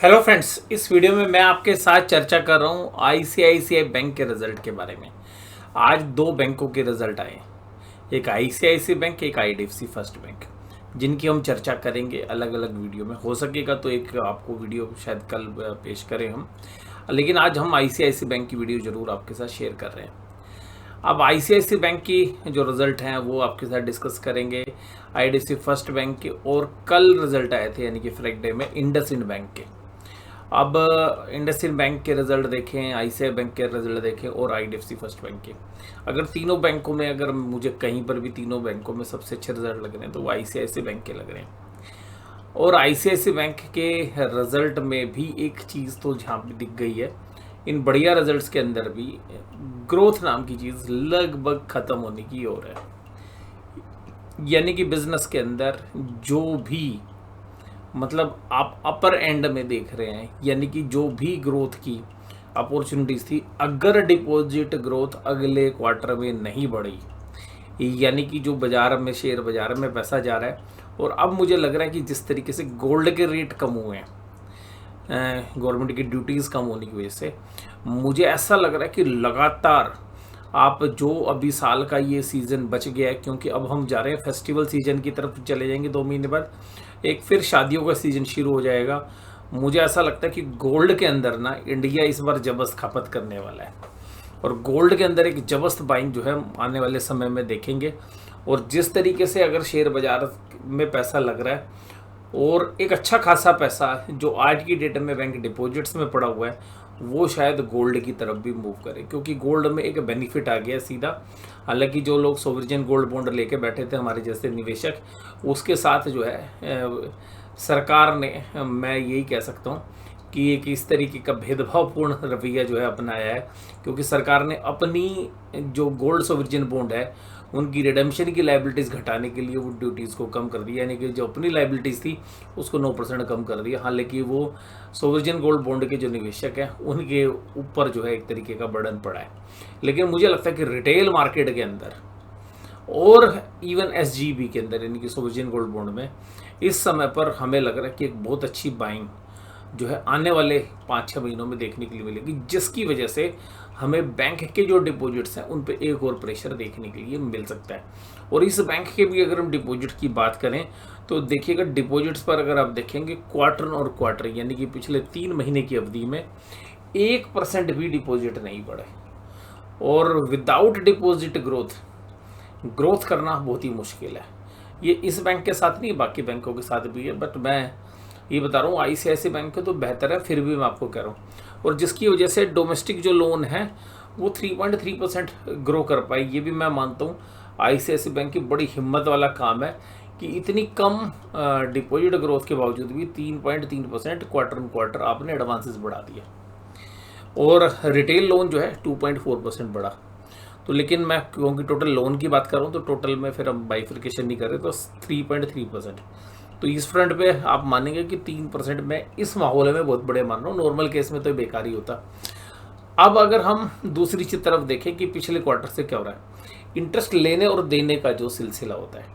Hello friends, इस video में मैं आपके साथ चर्चा कर रहा हूँ आईसीआईसीआई बैंक के रिजल्ट के बारे में। आज दो बैंकों के रिजल्ट आए, एक आईसीआईसीआई बैंक, एक आईडीएफसी फर्स्ट बैंक, जिनकी हम चर्चा करेंगे अलग अलग वीडियो में। हो सकेगा तो एक आपको वीडियो शायद कल पेश करें हम, लेकिन आज हम आईसीआईसीआई बैंक की वीडियो ज़रूर आपके साथ शेयर कर रहे हैं। अब आईसीआईसीआई बैंक की जो रिज़ल्ट हैं वो आपके साथ डिस्कस करेंगे, आईडीएफसी फर्स्ट बैंक के, और कल रिज़ल्ट आए थे यानी कि फ्राइडे में इंडसइंड बैंक के। अब इंडसइंड बैंक के रिजल्ट देखें, आईसीआईसीआई बैंक के रिजल्ट देखें और आईडीएफसी फर्स्ट बैंक के, अगर तीनों बैंकों में, अगर मुझे कहीं पर भी तीनों बैंकों में सबसे अच्छे रिजल्ट लग रहे हैं तो वो आईसीआईसीआई बैंक के लग रहे हैं। और आईसीआईसीआई बैंक के रिजल्ट में भी एक चीज़ तो जहाँ पे दिख गई है, इन बढ़िया रिजल्ट्स के अंदर भी ग्रोथ नाम की चीज़ लगभग ख़त्म होने की ओर है। यानी कि बिजनेस के अंदर जो भी, मतलब आप अपर एंड में देख रहे हैं, यानी कि जो भी ग्रोथ की अपॉर्चुनिटीज़ थी, अगर डिपॉजिट ग्रोथ अगले क्वार्टर में नहीं बढ़ी, यानी कि जो बाज़ार में, शेयर बाज़ार में पैसा जा रहा है, और अब मुझे लग रहा है कि जिस तरीके से गोल्ड के रेट कम हुए हैं गवर्नमेंट की ड्यूटीज़ कम होने की वजह से, मुझे ऐसा लग रहा है कि लगातार आप जो अभी साल का ये सीज़न बच गया है, क्योंकि अब हम जा रहे हैं फेस्टिवल सीजन की तरफ चले जाएंगे 2 महीने बाद, एक फिर शादियों का सीज़न शुरू हो जाएगा। मुझे ऐसा लगता है कि गोल्ड के अंदर ना इंडिया इस बार ज़बरदस्त खपत करने वाला है, और गोल्ड के अंदर एक ज़बरदस्त बाइंग जो है आने वाले समय में देखेंगे। और जिस तरीके से अगर शेयर बाज़ार में पैसा लग रहा है, और एक अच्छा खासा पैसा जो आज की डेट में बैंक डिपॉजिट्स में पड़ा हुआ है, वो शायद गोल्ड की तरफ भी मूव करे, क्योंकि गोल्ड में एक बेनिफिट आ गया सीधा। हालांकि जो लोग सोवरेन गोल्ड बॉन्ड लेके बैठे थे, हमारे जैसे निवेशक, उसके साथ जो है सरकार ने, मैं यही कह सकता हूँ कि एक इस तरीके का भेदभावपूर्ण रवैया जो है अपनाया है, क्योंकि सरकार ने अपनी जो गोल्ड सोवरेन बॉन्ड है उनकी रिडेम्पशन की लाइबिलिटीज़ घटाने के लिए वो ड्यूटीज़ को कम कर दिया, यानी कि जो अपनी लाइबिलिटीज़ थी उसको 9% कम कर दिया। हालांकि वो सोवरेन गोल्ड बॉन्ड के जो निवेशक हैं उनके ऊपर जो है एक तरीके का बर्डन पड़ा है। लेकिन मुझे लगता है कि रिटेल मार्केट के अंदर और इवन एसजीबी के अंदर, यानी कि सोवरेन गोल्ड बॉन्ड में, इस समय पर हमें लग रहा है कि एक बहुत अच्छी बाइंग जो है आने वाले 5-6 महीनों में देखने के लिए मिलेगी, जिसकी वजह से हमें बैंक के जो डिपॉजिट्स हैं उन पे एक और प्रेशर देखने के लिए मिल सकता है। और इस बैंक के भी अगर हम डिपॉजिट की बात करें तो देखिएगा, डिपॉजिट्स पर अगर आप देखेंगे क्वार्टर और क्वार्टर, यानी कि पिछले 3 महीने की अवधि में 1% भी डिपॉजिट नहीं बढ़े। और विदाउट डिपॉजिट ग्रोथ करना बहुत ही मुश्किल है। ये इस बैंक के साथ नहीं, बाकी बैंकों के साथ भी है, बट मैं ये बता रहा हूँ आईसीआईसीआई बैंक के तो बेहतर है, फिर भी मैं आपको कह रहा हूँ। और जिसकी वजह से डोमेस्टिक जो लोन है वो 3.3% ग्रो कर पाई, ये भी मैं मानता हूँ आईसीआईसीआई बैंक की बड़ी हिम्मत वाला काम है कि इतनी कम डिपॉजिट ग्रोथ के बावजूद भी 3.3% क्वार्टर ऑन क्वार्टर आपने एडवांसेस बढ़ा दिया, और रिटेल लोन जो है 2.4% बढ़ा। तो लेकिन मैं क्योंकि टोटल लोन की बात कर रहा हूँ तो टोटल में फिर हम बाइफिकेशन नहीं कर रहे, तो 3.3%। तो इस फ्रंट पे आप मानेंगे कि 3% में इस माहौल में बहुत बड़े मान रहा हूँ, नॉर्मल केस में तो बेकार ही होता। अब अगर हम दूसरी तरफ देखें कि पिछले क्वार्टर से क्या हो रहा है, इंटरेस्ट लेने और देने का जो सिलसिला होता है,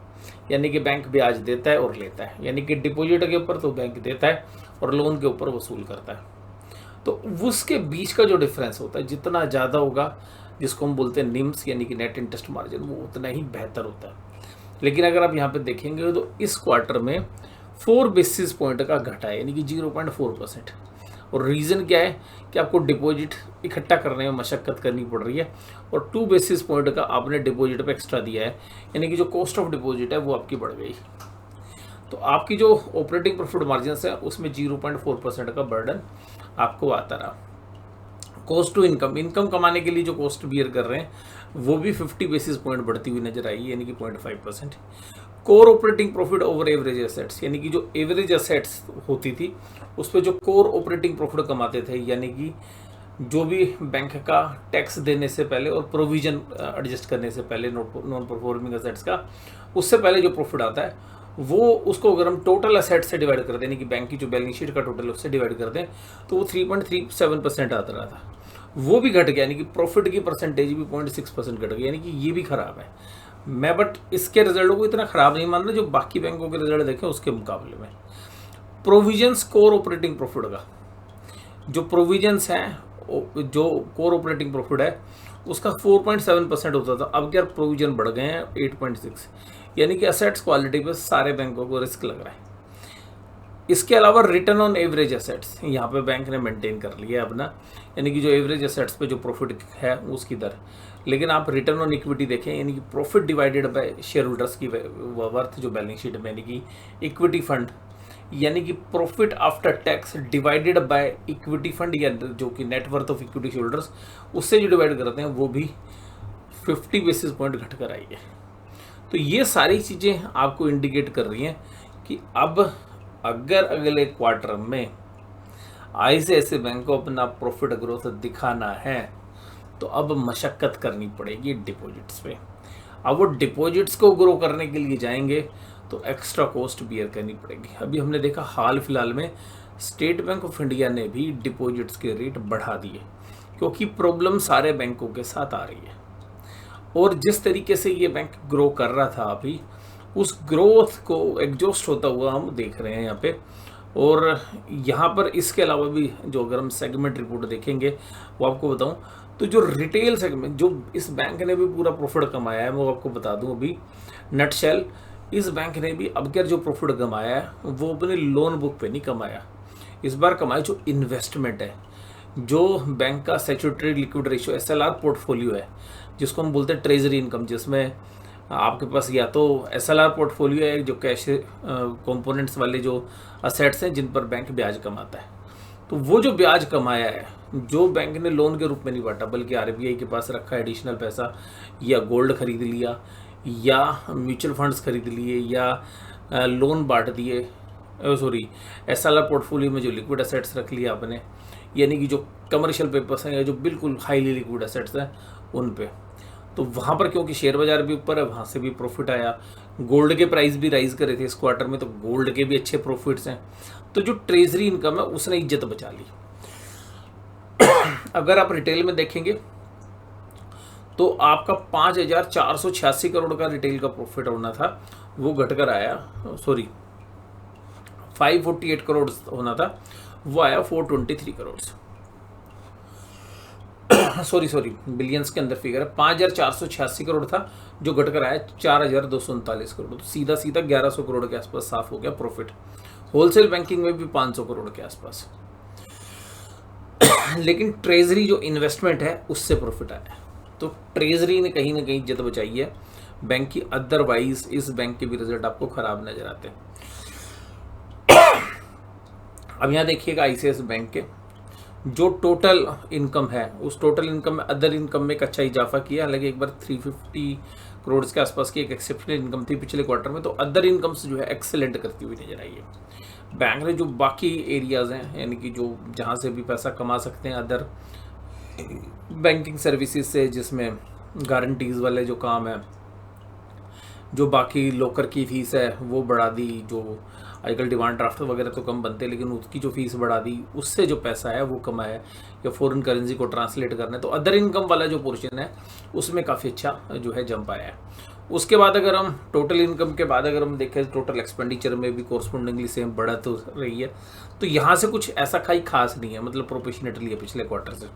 यानी कि बैंक ब्याज देता है और लेता है, यानी कि डिपॉजिट के ऊपर तो बैंक देता है और लोन के ऊपर वसूल करता है, तो उसके बीच का जो डिफरेंस होता है जितना ज़्यादा होगा, जिसको हम बोलते हैं निम्स, यानी कि नेट इंटरेस्ट मार्जिन, वो उतना ही बेहतर होता है। लेकिन अगर आप यहाँ पे देखेंगे तो इस क्वार्टर में 4 बेसिस पॉइंट का घटा है, यानी कि 0.4%। और रीज़न क्या है कि आपको डिपॉजिट इकट्ठा करने में मशक्क़त करनी पड़ रही है, और 2 बेसिस पॉइंट का आपने डिपॉजिट पे एक्स्ट्रा दिया है, यानी कि जो कॉस्ट ऑफ डिपॉजिट है वो आपकी बढ़ गई। तो आपकी जो ऑपरेटिंग प्रॉफिट मार्जिन है उसमें 0.4% का बर्डन आपको आता रहा। कॉस्ट टू इनकम कमाने के लिए जो कॉस्ट बियर कर रहे हैं वो भी 50 बेसिस पॉइंट बढ़ती हुई नजर आई, यानी कि 0.5%। Core operating profit over average assets, यानी कि जो एवरेज एसेट्स होती थी उस पर जो कोर ऑपरेटिंग प्रॉफिट कमाते थे, यानी कि जो भी बैंक का टैक्स देने से पहले और प्रोविजन एडजस्ट करने से पहले नॉन परफॉर्मिंग एसेट्स का, उससे पहले जो प्रॉफिट आता है वो, उसको अगर हम टोटल एसेट से डिवाइड कर दें, यानी कि बैंक की जो बैलेंस शीट का टोटल उससे डिवाइड कर दें, तो वो 3.37% आता रहा था, वो भी घट गया, यानी कि प्रॉफिट की परसेंटेज भी 0.6% घट गई, यानी कि ये भी खराब है। मैं बट इसके रिजल्टों को इतना खराब नहीं मान रहा जो बाकी बैंकों के रिजल्ट देखें उसके मुकाबले में। प्रोविजंस कोर ऑपरेटिंग प्रॉफिट का, जो प्रोविजंस हैं, जो कोर ऑपरेटिंग प्रॉफिट है उसका 4.7% होता था, अब क्या प्रोविजन बढ़ गए हैं 8.6, यानी कि असेट्स क्वालिटी पे सारे बैंकों को रिस्क लग रहा है। इसके अलावा रिटर्न ऑन एवरेज एसेट्स यहाँ पे बैंक ने मेंटेन कर लिया है अपना, यानी कि जो एवरेज एसेट्स पे जो प्रॉफिट है उसकी दर। लेकिन आप रिटर्न ऑन इक्विटी देखें, यानी कि profit divided by share holders की वर्थ जो बैलेंस शीट में, यानी कि इक्विटी फंड, यानी कि profit after tax divided by equity fund, या जो कि net worth of equity share holders, उससे जो डिवाइड करते हैं वो भी 50 बेसिस पॉइंट घट कर आई है। तो ये सारी चीज़ें आपको इंडिकेट कर रही हैं कि अब अगर अगले क्वार्टर में ICICI बैंक को अपना प्रॉफिट ग्रोथ दिखाना है तो अब मशक्कत करनी पड़ेगी डिपॉजिट्स पे। अब वो डिपॉजिट्स को ग्रो करने के लिए जाएंगे तो एक्स्ट्रा कॉस्ट बियर करनी पड़ेगी। अभी हमने देखा हाल फिलहाल में स्टेट बैंक ऑफ इंडिया ने भी डिपॉजिट्स के रेट बढ़ा दिए, क्योंकि प्रॉब्लम सारे बैंकों के साथ आ रही है। और जिस तरीके से ये बैंक ग्रो कर रहा था अभी, उस ग्रोथ को एग्जॉस्ट होता हुआ हम देख रहे हैं यहाँ पे। और यहाँ पर इसके अलावा भी जो अगर हम सेगमेंट रिपोर्ट देखेंगे वो आपको बताऊं तो जो रिटेल सेगमेंट, जो इस बैंक ने भी पूरा प्रॉफिट कमाया है, वो आपको बता दूं अभी नटशेल, इस बैंक ने भी अब क्या जो प्रॉफिट कमाया है वो अपने लोन बुक पे नहीं कमाया, इस बार कमाया जो इन्वेस्टमेंट है, जो बैंक का statutory liquid ratio SLR portfolio है, जिसको हम बोलते हैं ट्रेजरी इनकम, जिसमें आपके पास या तो SLR पोर्टफोलियो है जो कैश कंपोनेंट्स वाले जो असेट्स हैं जिन पर बैंक ब्याज कमाता है, तो वो जो ब्याज कमाया है, जो बैंक ने लोन के रूप में नहीं बांटा बल्कि RBI के पास रखा एडिशनल पैसा, या गोल्ड खरीद लिया, या म्यूचुअल फंड्स खरीद लिए, या लोन बांट दिए, सॉरी SLR पोर्टफोलियो में जो लिक्विड असेट्स रख लिया आपने, यानी कि जो कमर्शियल पेपर्स हैं या जो बिल्कुल हाईली लिक्विड असेट्स हैं उन पे, तो वहाँ पर क्योंकि शेयर बाजार भी ऊपर है वहाँ से भी प्रॉफिट आया। गोल्ड के प्राइस भी राइज करे थे इस क्वार्टर में, तो गोल्ड के भी अच्छे प्रॉफिट्स हैं। तो जो ट्रेजरी इनकम है उसने इज्जत बचा ली। अगर आप रिटेल में देखेंगे तो आपका 5,486 करोड़ का रिटेल का प्रॉफिट होना था, वो घटकर आया, सॉरी 548 करोड़ होना था, वो आया 423 करोड़। सॉरी बिलियंस के अंदर फिगर है, 5,486 करोड़ था जो घटकर आया 4,239 करोड़, तो सीधा 1100 करोड़ के आसपास साफ हो गया प्रॉफिट। होलसेल बैंकिंग में भी 500 करोड़ के आसपास। लेकिन ट्रेजरी जो इन्वेस्टमेंट है उससे प्रॉफिट आया, तो ट्रेजरी ने कहीं ना कहीं इज्जत बचाई है बैंक की, अदरवाइज इस बैंक के भी रिजल्ट आपको खराब नजर आते हैं। अब यहाँ देखिएगा ICICI बैंक के जो टोटल इनकम है, उस टोटल इनकम में अदर इनकम में एक अच्छा इजाफा किया, हालांकि एक बार 350 करोड़ के आसपास की एक एक्सेप्शनल इनकम थी पिछले क्वार्टर में, तो अदर इनकम से जो है एक्सेलेंट करती हुई नजर आई है। बैंक ने जो बाकी एरियाज हैं, यानी कि जो जहाँ से भी पैसा कमा सकते हैं अदर बैंकिंग सर्विसेज से, जिसमें गारंटीज वाले जो काम है, जो बाकी लोकर की फीस है वो बढ़ा दी, जो आजकल डिमांड ड्राफ्ट वगैरह तो कम बनते हैं लेकिन उसकी जो फीस बढ़ा दी, उससे जो पैसा है वो कमाया है, या फॉरेन करेंसी को ट्रांसलेट करना है, तो अदर इनकम वाला जो पोर्शन है उसमें काफ़ी अच्छा जो है जंप आया है। उसके बाद अगर हम टोटल इनकम के बाद अगर हम देखें टोटल एक्सपेंडिचर में भी कोरस्पोंडिंगली सेम बढ़ा तो रही है, तो यहाँ से कुछ ऐसा खास नहीं है, मतलब प्रोपोर्शनेटली है पिछले क्वार्टर से।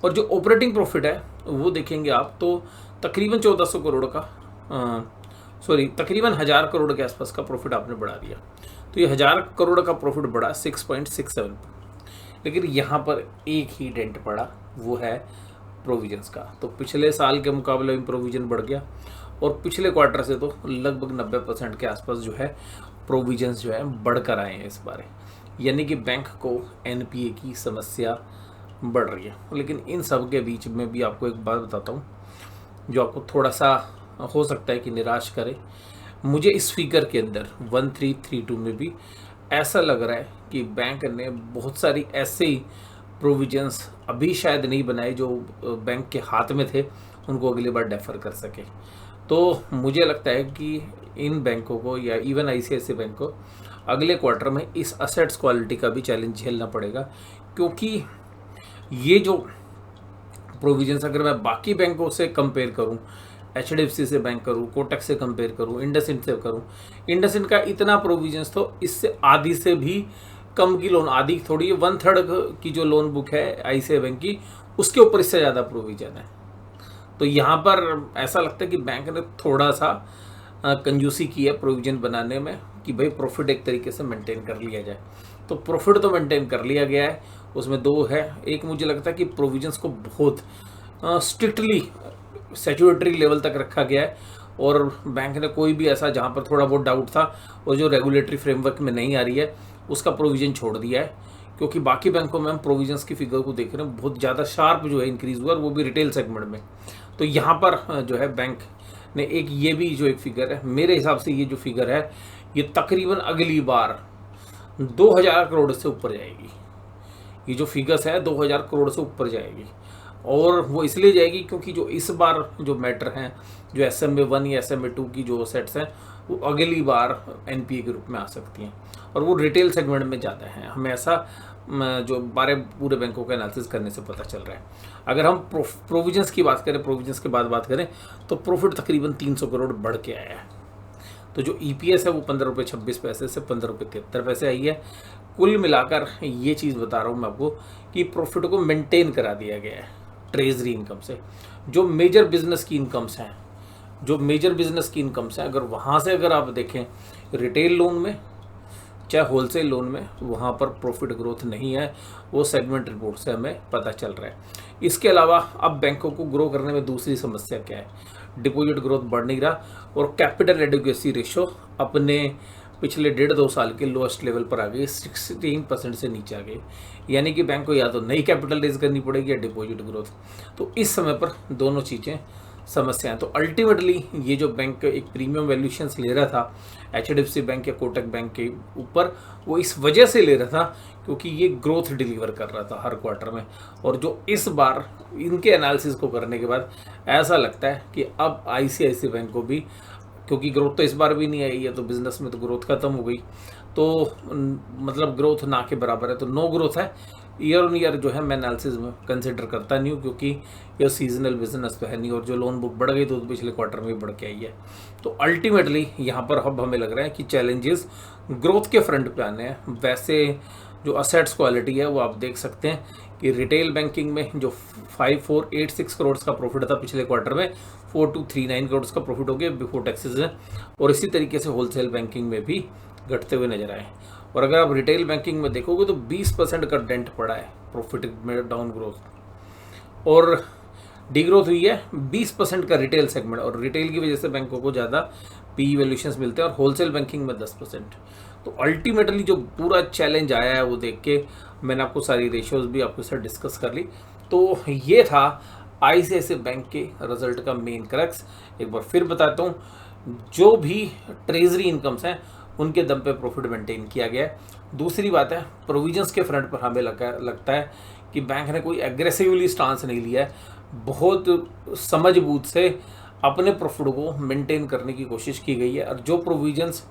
और जो ऑपरेटिंग प्रॉफिट है वो देखेंगे आप तो तकरीबन 1400 करोड़ का, तकरीबन 1000 करोड़ के आसपास का प्रॉफिट आपने बढ़ा दिया, तो ये 1000 करोड़ का प्रॉफिट बढ़ा 6.67, लेकिन यहाँ पर एक ही डेंट पड़ा, वो है प्रोविजंस का। तो पिछले साल के मुकाबले में प्रोविजन बढ़ गया, और पिछले क्वार्टर से तो लगभग 90% के आसपास जो है प्रोविजंस जो है बढ़कर आए हैं इस बार, यानी कि बैंक को NPA की समस्या बढ़ रही है। लेकिन इन सब के बीच में भी आपको एक बात बताता हूँ जो आपको थोड़ा सा हो सकता है कि निराश करे। मुझे इस फिगर के अंदर 1332 में भी ऐसा लग रहा है कि बैंक ने बहुत सारी ऐसे ही प्रोविजंस अभी शायद नहीं बनाए जो बैंक के हाथ में थे, उनको अगली बार डेफर कर सके। तो मुझे लगता है कि इन बैंकों को या इवन ICICI बैंक को अगले क्वार्टर में इस असेट्स क्वालिटी का भी चैलेंज झेलना पड़ेगा, क्योंकि ये जो प्रोविजंस अगर मैं बाकी बैंकों से कंपेयर करूं, HDFC से बैंक करूँ, कोटक से कंपेयर करूँ, इंडसइंड से करूँ, इंडसइंड का इतना प्रोविजंस तो इससे आधी से भी कम की लोन, आधी थोड़ी 1/3 की जो लोन बुक है ICICI बैंक की, उसके ऊपर इससे ज़्यादा प्रोविजन है। तो यहाँ पर ऐसा लगता है कि बैंक ने थोड़ा सा कंजूसी की है प्रोविजन बनाने में कि भाई प्रॉफिट एक तरीके से मेंटेन कर लिया जाए। तो प्रॉफिट तो मेंटेन कर लिया गया है, उसमें दो है। एक मुझे लगता है कि प्रोविजंस को बहुत स्ट्रिक्टली सैचुरेटरी लेवल तक रखा गया है और बैंक ने कोई भी ऐसा जहाँ पर थोड़ा बहुत डाउट था और जो रेगुलेटरी फ्रेमवर्क में नहीं आ रही है उसका प्रोविज़न छोड़ दिया है। क्योंकि बाकी बैंकों में हम प्रोविजंस की फिगर को देख रहे हैं, बहुत ज़्यादा शार्प जो है इंक्रीज़ हुआ, और वो भी रिटेल सेगमेंट में। तो यहाँ पर जो है बैंक ने एक ये भी जो एक फिगर है, मेरे हिसाब से ये जो फिगर है ये तकरीबन अगली बार 2000 करोड़ से ऊपर जाएगी। ये जो फिगर्स है 2000 करोड़ से ऊपर जाएगी, और वो इसलिए जाएगी क्योंकि जो इस बार जो मैटर हैं, जो SMA 1 या SMA 2 की जो सेट्स हैं, वो अगली बार NPA के रूप में आ सकती हैं, और वो रिटेल सेगमेंट में ज़्यादा हैं। हमें ऐसा जो पूरे बैंकों का एनालिसिस करने से पता चल रहा है। अगर हम प्रोविजंस की बात करें, प्रोविजंस के बाद बात करें, तो प्रॉफिट तकरीबन 300 करोड़ बढ़ के आया है। तो जो EPS है वो 15.26 से 15.73 आई है। कुल मिलाकर ये चीज़ बता रहा हूँ मैं आपको कि प्रॉफिट को मेंटेन करा दिया गया है ट्रेजरी इनकम से। जो मेजर बिजनेस की इनकम्स हैं, अगर वहाँ से अगर आप देखें रिटेल लोन में चाहे होलसेल लोन में, वहाँ पर प्रॉफिट ग्रोथ नहीं है, वो सेगमेंट रिपोर्ट से हमें पता चल रहा है। इसके अलावा अब बैंकों को ग्रो करने में दूसरी समस्या क्या है, डिपॉजिट ग्रोथ बढ़ नहीं रहा, और कैपिटल एडिक्वेसी रेशो अपने पिछले 1.5-2 साल के लोएस्ट लेवल पर आ गई, 16% से नीचे आ गई। यानी कि बैंक को या तो नई कैपिटल रेज करनी पड़ेगी या डिपॉजिट ग्रोथ। तो इस समय पर दोनों चीज़ें समस्या है। तो अल्टीमेटली ये जो बैंक एक प्रीमियम वैल्यूएशंस ले रहा था HDFC बैंक या कोटक बैंक के ऊपर, वो इस वजह से ले रहा था क्योंकि ये ग्रोथ डिलीवर कर रहा था हर क्वार्टर में। और जो इस बार इनके एनालिसिस को करने के बाद ऐसा लगता है कि अब ICICI बैंक को भी, क्योंकि ग्रोथ तो इस बार भी नहीं आई है, तो बिजनेस में तो ग्रोथ खत्म हो गई, तो मतलब ग्रोथ ना के बराबर है, तो नो ग्रोथ है। ईयर ऑन ईयर जो है मैं एनालिसिस में कंसिडर करता नहीं हूँ, क्योंकि ये सीजनल बिजनेस तो है नहीं, और जो लोन बुक बढ़ गई तो पिछले क्वार्टर में भी बढ़ के आई है। तो अल्टीमेटली यहाँ पर अब हमें लग रहा है कि चैलेंजेस ग्रोथ के फ्रंट पे आने हैं। वैसे जो असेट्स क्वालिटी है वो आप देख सकते हैं कि रिटेल बैंकिंग में जो 5486 करोड़ का प्रॉफिट था पिछले क्वार्टर में, 4239 करोड़ का प्रॉफिट हो गया बिफोर टैक्सेस है, और इसी तरीके से होलसेल बैंकिंग में भी घटते हुए नजर आए। और अगर आप रिटेल बैंकिंग में देखोगे तो 20% का डेंट पड़ा है प्रॉफिट में, डाउन ग्रोथ, और डी ग्रोथ हुई है 20% का रिटेल सेगमेंट, और रिटेल की वजह से बैंकों को ज़्यादा PE वैल्यूएशंस मिलते हैं, और होलसेल बैंकिंग में 10%। तो अल्टीमेटली जो पूरा चैलेंज आया है वो देख के मैंने आपको सारी रेशियोज भी आपके साथ डिस्कस कर ली। तो ये था ICICI बैंक के रिजल्ट का मेन क्रक्स। एक बार फिर बताता हूँ, जो भी ट्रेजरी इनकम्स हैं उनके दम पे प्रॉफिट मेंटेन किया गया है। दूसरी बात है, प्रोविजंस के फ्रंट पर हमें लगता है कि बैंक ने कोई एग्रेसिवली स्टांस नहीं लिया है, बहुत समझबूझ से अपने प्रॉफिट को मेंटेन करने की कोशिश की गई है। और जो प्रोविजंस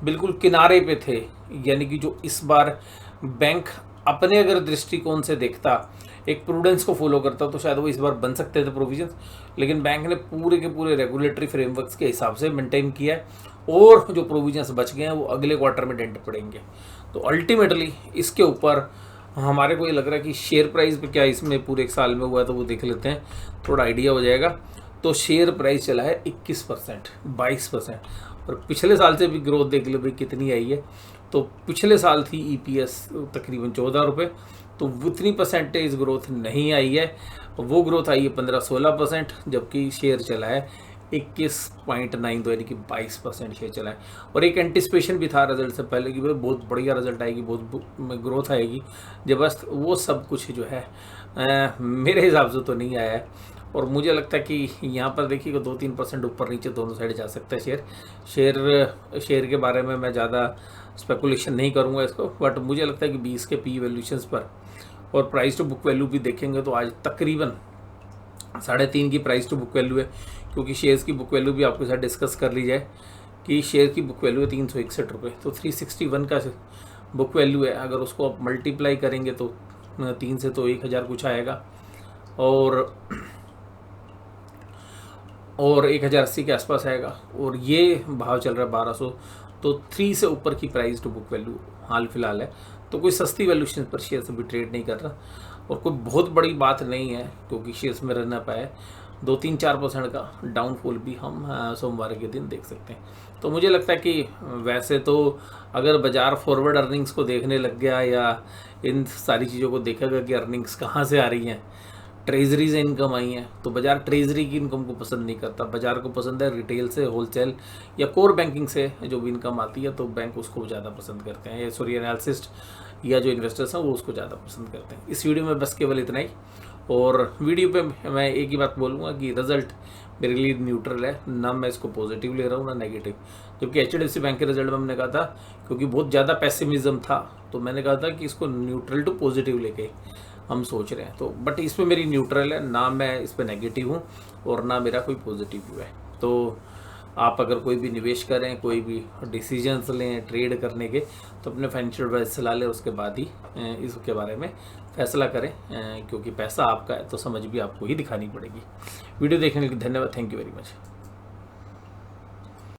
बिल्कुल किनारे पे थे, यानी कि जो इस बार बैंक अपने अगर दृष्टिकोण से देखता, एक प्रूडेंस को फॉलो करता, तो शायद वो इस बार बन सकते थे प्रोविजंस, लेकिन बैंक ने पूरे के पूरे रेगुलेटरी फ्रेमवर्क्स के हिसाब से मेंटेन किया है, और जो प्रोविजंस बच गए हैं वो अगले क्वार्टर में डेंट पड़ेंगे। तो अल्टीमेटली इसके ऊपर हमारे को ये लग रहा है कि शेयर प्राइस पे क्या इसमें पूरे एक साल में हुआ है, तो वो देख लेते हैं, थोड़ा आइडिया हो जाएगा। तो शेयर प्राइस चला है 21%, 22%, और पिछले साल से भी ग्रोथ देख लो भाई कितनी आई है। तो पिछले साल थी EPS तकरीबन 14 रुपये, तो उतनी परसेंटेज ग्रोथ नहीं आई है, वो ग्रोथ आई है 15-16%, जबकि शेयर चला है 21.92, यानी कि 22% शेयर चला है। और एक एंटिसिपेशन भी था रिजल्ट से पहले कि भाई बहुत बढ़िया रिजल्ट आएगी, बहुत ग्रोथ आएगी, जब बस वो सब कुछ जो है मेरे हिसाब से तो नहीं आया है। और मुझे लगता है कि यहाँ पर देखिएगा 2-3% ऊपर नीचे दोनों साइड जा सकता है शेयर के बारे में मैं ज़्यादा स्पेकुलेशन नहीं करूँगा इसको, बट मुझे लगता है कि 20 के PE वैल्यूएशंस पर, और प्राइस टू बुक वैल्यू भी देखेंगे तो आज तकरीबन 3.5 की प्राइस टू बुक वैल्यू है, क्योंकि शेयर्स की बुक वैल्यू भी आपके साथ डिस्कस कर ली जाए कि शेयर की बुक वैल्यू है 361 रुपये, तो 361 का बुक वैल्यू है। अगर उसको आप मल्टीप्लाई करेंगे तो 3 से तो 1000 कुछ आएगा, और और 1080 के आसपास आएगा, और ये भाव चल रहा है 1200, तो 3 से ऊपर की प्राइस टू बुक वैल्यू हाल फिलहाल है। तो कोई सस्ती वैल्यूशन पर शेयर्स अभी ट्रेड नहीं कर रहा, और कोई बहुत बड़ी बात नहीं है क्योंकि शेयर्स में रन अप है। 2-3-4% का डाउनफॉल भी हम सोमवार के दिन देख सकते हैं। तो मुझे लगता है कि वैसे तो अगर बाजार फॉरवर्ड अर्निंग्स को देखने लग गया या इन सारी चीज़ों को देखेगा कि अर्निंग्स कहाँ से आ रही हैं, ट्रेजरी से इनकम आई है, तो बाजार ट्रेजरी की इनकम को पसंद नहीं करता। बाजार को पसंद है रिटेल से, होलसेल या कोर बैंकिंग से जो भी इनकम आती है, तो बैंक उसको ज़्यादा पसंद करते हैं, या सॉरी एनालिसिस्ट या जो इन्वेस्टर्स हैं वो उसको ज़्यादा पसंद करते हैं। इस वीडियो में बस केवल इतना ही, और वीडियो पे मैं एक ही बात बोलूँगा कि रिजल्ट मेरे लिए न्यूट्रल है, ना मैं इसको पॉजिटिव ले रहा हूँ ना नेगेटिव। जबकि HDFC बैंक के रिजल्ट में हमने कहा था, क्योंकि बहुत ज़्यादा पेसिमिज्म था, तो मैंने कहा था कि इसको न्यूट्रल टू पॉजिटिव लेके हम सोच रहे हैं। तो बट इसमें मेरी न्यूट्रल है, ना मैं इस पर नेगेटिव हूँ और ना मेरा कोई पॉजिटिव व्यू है। तो आप अगर कोई भी निवेश करें, कोई भी डिसीजंस लें ट्रेड करने के, तो अपने फाइनेंशियल एडवाइस सलाह लें, उसके बाद ही इसके बारे में फैसला करें, क्योंकि पैसा आपका है तो समझ भी आपको ही दिखानी पड़ेगी। वीडियो देखने के लिए धन्यवाद। Thank you very much.